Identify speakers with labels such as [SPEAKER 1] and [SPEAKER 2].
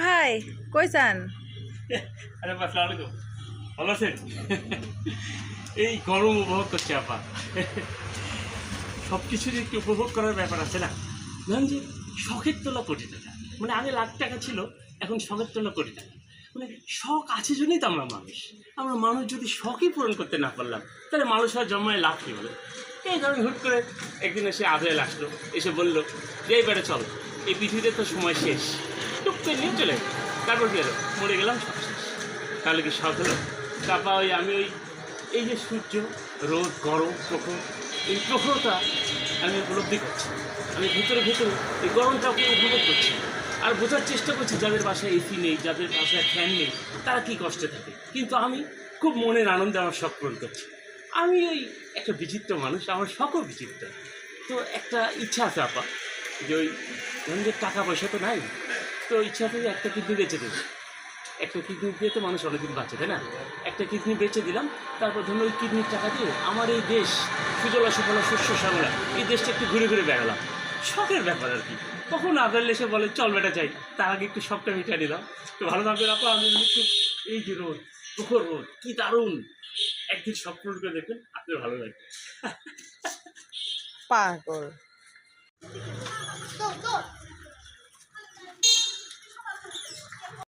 [SPEAKER 1] ভাই কই যান?
[SPEAKER 2] আরে আসসালামু আলাইকুম, ভালো আছেন? এই গরম উপভোগ করছি আপা। সব কিছুরই একটু উপভোগ করার ব্যাপার আছে না? ধরেন যে শখের তোলা কোটি টাকা, মানে আগে লাখ টাকা ছিল, এখন শখের তোলা কোটি টাকা। মানে শখ আছে জন্যই তো আমরা মানুষ। আমরা মানুষ যদি শখই পূরণ করতে না পারলাম, তাহলে মানুষ আর জন্মায় লাভ কী হলো? এই ধরেন হুট করে একদিন এসে আজরাইল আসলো, এসে বললো যে এইবারে চল, এই পৃথিবীতে তো সময় শেষ, টুক করে নিয়ে চলে গেলো। তারপর কী হলো? মরে গেলাম, সব শেষ। তাহলে কি শখ হলো? তারপর আমি এই যে সূর্য, রোদ, গরম, প্রখর, এই প্রখরতা আমি উপলব্ধি করছি। আমি ভিতরে ভিতরে এই গরমটাকে উপভোগ করছি, আর বোঝার চেষ্টা করছি যাদের বাসায় এসি নেই, যাদের বাসায় ফ্যান নেই, তারা কী কষ্টে থাকে। কিন্তু আমি খুব মনের আনন্দে আমার শখ পূরণ করছি। আমি ওই একটা বিচিত্র মানুষ, আমার শখও বিচিত্র। তো একটা ইচ্ছা আছে আপা, যে ওই ধরুন যে টাকা পয়সা তো নাই, তো ইচ্ছা আছে যে একটা কিডনি বেঁচে দেবে। একটা কিডনি দিয়ে তো মানুষ অনেকদিন বাঁচে, তাই না? একটা কিডনি বেচে দিলাম, তারপর ধরুন ওই কিডনির টাকা দিয়ে আমার এই দেশ, সুজলা সুফলা শস্য শ্যামলা, এই দেশটা একটু ঘুরে ঘুরে বেড়ালাম। শখের ব্যাপার আর কি। কখন আদার এসে বলে চল বেটা যাই, তার আগে একটু শখটা মিটিয়ে নিলাম। তো ভালো থাকবেন আপা। আমি একটু এই যে রোদ, প্রখর রোদ, কী দারুণ! একদিন শখ পূরণ করে দেখবেন, আপনার ভালো লাগবে।
[SPEAKER 1] পাগল।